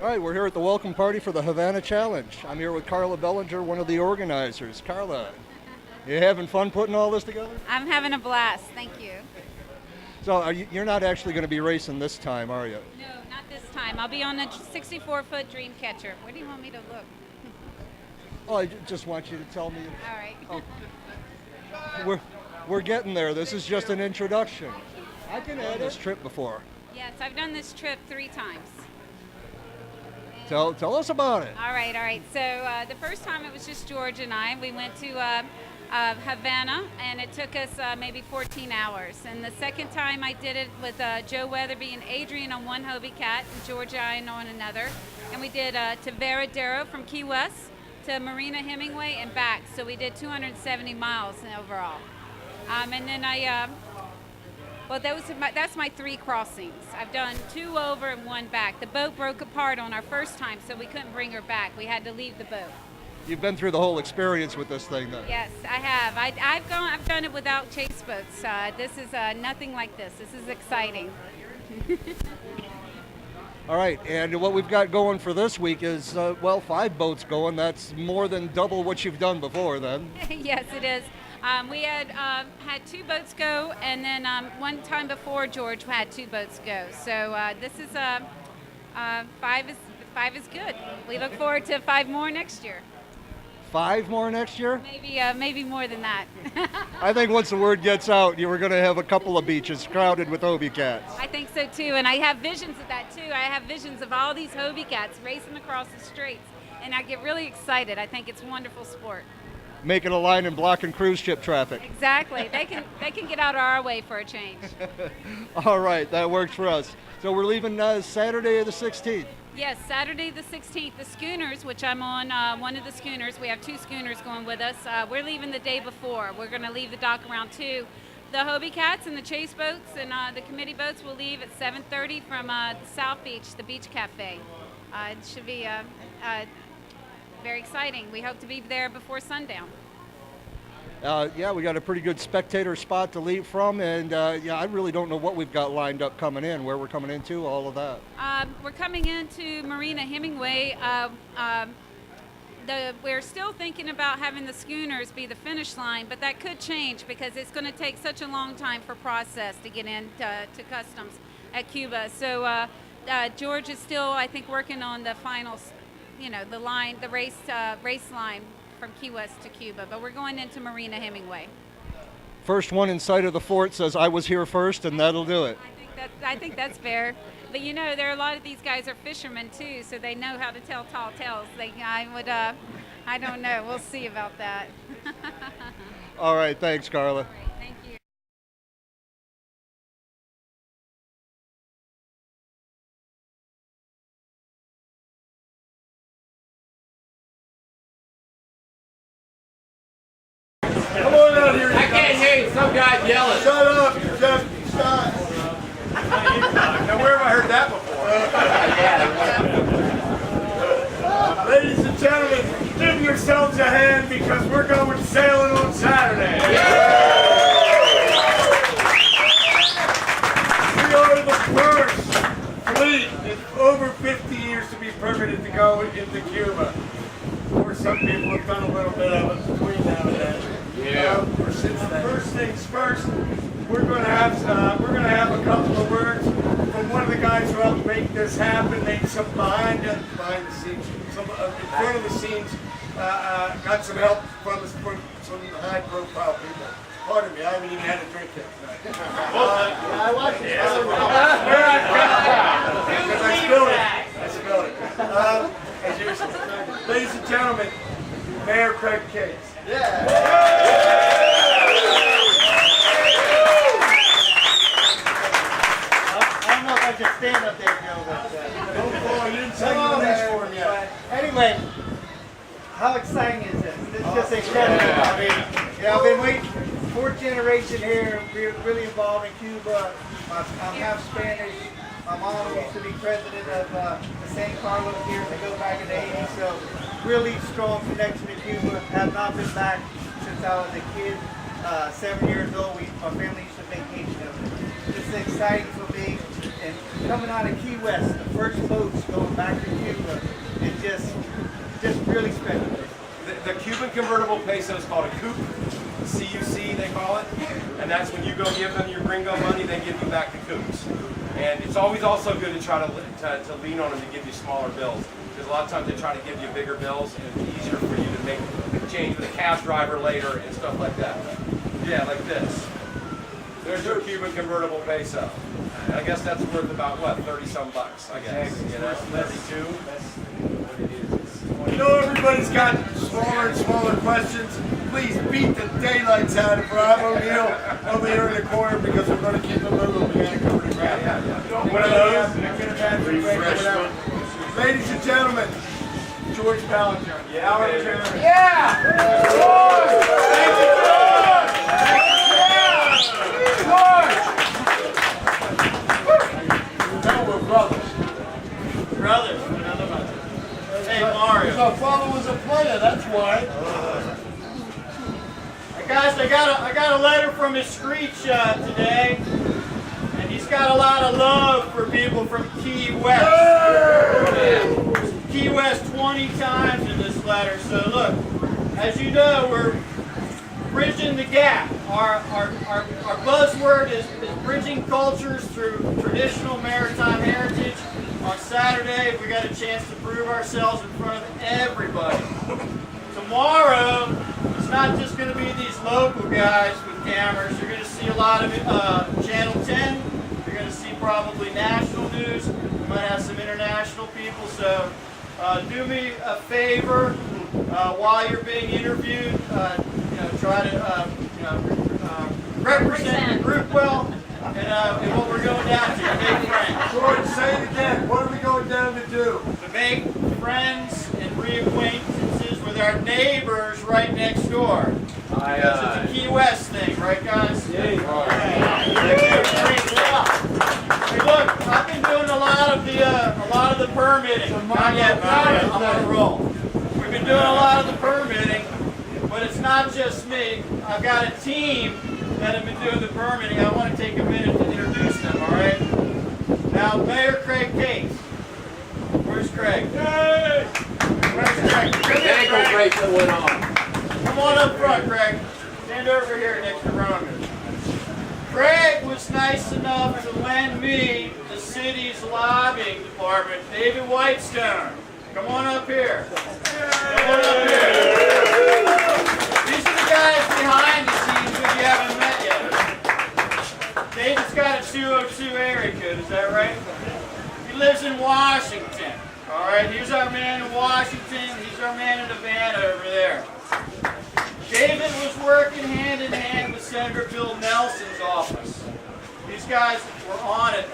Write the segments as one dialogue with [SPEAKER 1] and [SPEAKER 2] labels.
[SPEAKER 1] All right, we're here at the welcome party for the Havana Challenge. I'm here with Carla Bellinger, one of the organizers. Carla, you having fun putting all this together?
[SPEAKER 2] I'm having a blast, thank you.
[SPEAKER 1] So you're not actually going to be racing this time, are you?
[SPEAKER 2] No, not this time. I'll be on a 64-foot dream catcher. Where do you want me to look?
[SPEAKER 1] Oh, I just want you to tell me.
[SPEAKER 2] All right.
[SPEAKER 1] We're getting there. This is just an introduction. I can add this trip before.
[SPEAKER 2] Yes, I've done this trip 3 times.
[SPEAKER 1] Tell us about it.
[SPEAKER 2] All right. So the first time it was just George and I. We went to Havana, and it took us maybe 14 hours. And the second time I did it with Joe Weatherby and Adrian on one Hobie cat, and George and I on another. And we did to Veradero from Key West to Marina Hemingway and back. So we did 270 miles overall. And then that's my 3 crossings. I've done 2 over and 1 back. The boat broke apart on our first time, so we couldn't bring her back. We had to leave the boat.
[SPEAKER 1] You've been through the whole experience with this thing, then.
[SPEAKER 2] Yes, I have. I've done it without chase boats. This is nothing like this. This is exciting.
[SPEAKER 1] All right, and what we've got going for this week is 5 boats going. That's more than double what you've done before, then.
[SPEAKER 2] Yes, it is. We had 2 boats go, and then one time before George had 2 boats go. So this is 5 is good. We look forward to 5 more next year.
[SPEAKER 1] 5 more next year?
[SPEAKER 2] Maybe more than that.
[SPEAKER 1] I think once the word gets out, you were going to have a couple of beaches crowded with Hobie cats.
[SPEAKER 2] I think so too, and I have visions of that too. I have visions of all these Hobie cats racing across the streets, and I get really excited. I think it's a wonderful sport.
[SPEAKER 1] Making a line and blocking cruise ship traffic.
[SPEAKER 2] Exactly. They can get out of our way for a change.
[SPEAKER 1] All right, that works for us. So we're leaving Saturday the 16th.
[SPEAKER 2] Yes, Saturday the 16th. The schooners, which I'm on one of the schooners, we have 2 schooners going with us. We're leaving the day before. We're going to leave the dock around 2. The Hobie cats and the chase boats and the committee boats will leave at 7:30 from the South Beach, the Beach Cafe. It should be very exciting. We hope to be there before sundown.
[SPEAKER 1] We got a pretty good spectator spot to leave from, and I really don't know what we've got lined up coming in, where we're coming into, all of that.
[SPEAKER 2] We're coming into Marina Hemingway. We're still thinking about having the schooners be the finish line, but that could change because it's going to take such a long time for process to get into customs at Cuba. So George is still, I think, working on the finals. The race line from Key West to Cuba, but we're going into Marina Hemingway.
[SPEAKER 1] First one in sight of the fort says, "I was here first," and that'll do it.
[SPEAKER 2] I think that's fair. But there are a lot of these guys are fishermen too, so they know how to tell tall tales. I don't know. We'll see about that.
[SPEAKER 1] All right, thanks, Carla.
[SPEAKER 2] Thank you.
[SPEAKER 3] Come on out here. I can't hear you. Some guy's yelling.
[SPEAKER 4] Shut up, Jeff. Stop.
[SPEAKER 3] Now, where have I heard that before?
[SPEAKER 4] Ladies and gentlemen, give yourselves a hand because we're going sailing on Saturday. We are the first fleet in over 50 years to be permitted to go into Cuba. Of course, some people have done a little bit of it between now and then. First things first, we're going to have a couple of words from one of the guys who helped make this happen. Maybe some behind the scenes, some in front of the scenes. Got some help from some high-profile people. Pardon me, I haven't even had a drink yet tonight. I watched it. Because I spilled it. As usual. Ladies and gentlemen, Mayor Craig Case. Yeah.
[SPEAKER 5] I don't know if I can stand up there, Joe, but
[SPEAKER 4] Don't fall, you didn't say you reached for him yet.
[SPEAKER 5] anyway, how exciting is this? This is just incredible. I mean, I've been waiting 4th generation here, we're really involved in Cuba. I'm half Spanish. My mom used to be president of the San Carlos here to go back in the 80s, so really strong connection to Cuba. Have not been back since I was a kid, 7 years old. Our family used to vacation over there. This is exciting for me. And coming out of Key West, the first boats going back to Cuba. really speculative.
[SPEAKER 3] The Cuban convertible peso is called a coupe, C-U-C they call it, and that's when you go give them your gringo money, they give you back the coupes. And it's always also good to try to lean on them to give you smaller bills, because a lot of times they try to give you bigger bills, and it's easier for you to make change with a cab driver later and stuff like that. Yeah, like this. There's your Cuban convertible peso. And I guess that's worth about what, 30-some bucks, I guess. You know, 32. That's what it is.
[SPEAKER 4] You know everybody's got smaller and smaller questions. Please beat the daylights out of Bravo Neil over here in the corner because we're going to keep them moving. We're going to cover the ground. One of those. Refreshment. Ladies and gentlemen, George Ballinger.
[SPEAKER 3] Yeah,
[SPEAKER 4] our
[SPEAKER 3] baby.
[SPEAKER 4] chairman.
[SPEAKER 3] Yeah!
[SPEAKER 4] George! Thank you, George! George! No, we're brothers.
[SPEAKER 5] Brothers, another one. Hey, Mario.
[SPEAKER 4] Because our father was a player, that's why.
[SPEAKER 5] Guys, I got a letter from his Screech today, and he's got a lot of love for people from Key West. Key West 20 times in this letter. So look, as you know, we're bridging the gap. Our buzzword is bridging cultures through traditional maritime heritage. On Saturday, we got a chance to prove ourselves in front of everybody. Tomorrow, it's not just going to be these local guys with cameras. You're going to see a lot of Channel 10. You're going to see probably national news. We might have some international people. So do me a favor while you're being interviewed. Try to represent your group well. And what we're going down to, make friends.
[SPEAKER 4] George, say it again. What are we going down to do?
[SPEAKER 5] To make friends and reacquaintances with our neighbors right next door. Because it's a Key West thing, right, guys?
[SPEAKER 3] Yeah.
[SPEAKER 5] Hey, look, I've been doing a lot of the permitting. Not yet, man. I'm on a roll. We've been doing a lot of the permitting, but it's not just me. I've got a team that have been doing the permitting. I want to take a minute to introduce them, all right? Now, Mayor Craig Case. Where's Craig? Yay! Where's Craig?
[SPEAKER 3] Ankle break that went on.
[SPEAKER 5] Come on up front, Craig. Stand over here next to Roman. Craig was nice enough to lend me the city's lobbying department, David Whitestone. Come on up here. Come on up here. These are the guys behind the scenes that you haven't met yet. David's got a 202 area code, is that right? He lives in Washington. All right, here's our man in Washington. He's our man in Havana over there. David was working hand in hand with Senator Bill Nelson's office. These guys were on it.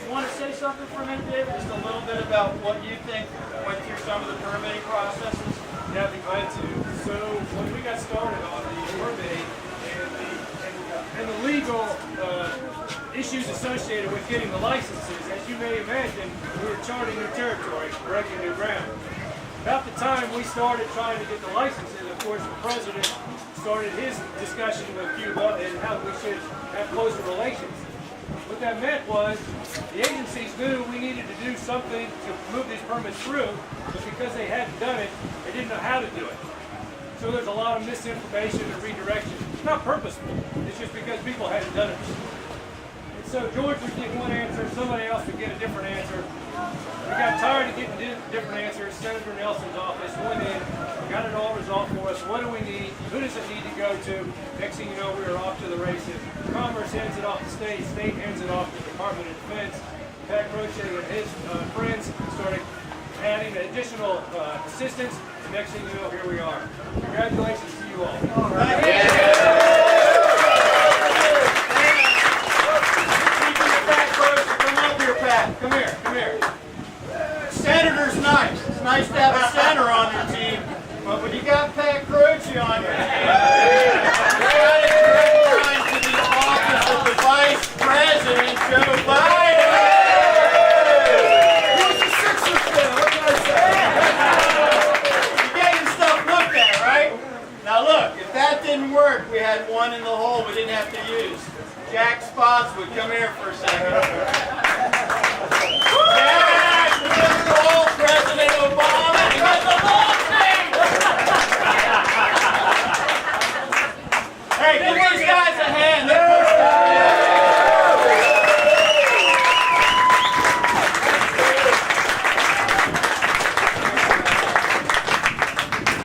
[SPEAKER 5] You want to say something for a minute, David? Just a little bit about what you think went through some of the permitting processes?
[SPEAKER 6] Yeah, I'd be glad to. So when we got started on the permitting and the legal issues associated with getting the licenses, as you may imagine, we were charting new territory, breaking new ground. About the time we started trying to get the licenses, of course, the president started his discussion with Cuba and how we should have closer relations. What that meant was the agencies knew we needed to do something to move these permits through, but because they hadn't done it, they didn't know how to do it. So there's a lot of misinformation and redirection. It's not purposeful. It's just because people hadn't done it. And so George would get one answer, somebody else would get a different answer. We got tired of getting different answers. Senator Nelson's office went in, got it all resolved for us. What do we need? Who does it need to go to? Next thing you know, we were off to the races. Commerce hands it off to state. State hands it off to the Department of Defense. Pat Croce and his friends started adding additional assistance. And next thing you know, here we are. Congratulations to you all.
[SPEAKER 5] All right. Come up here, Pat. Come here. Come here. Senator's nice. It's nice to have a senator on your team. But when you got Pat Croce on your team, you got it direct line to the office of the Vice President, Joe Biden.
[SPEAKER 4] He was a Sixers fan, what can I say?
[SPEAKER 5] You're getting stuff looked at, right? Now look, if that didn't work, we had one in the hole we didn't have to use. Jack Spotswood, come here for a second. Jack, President Obama.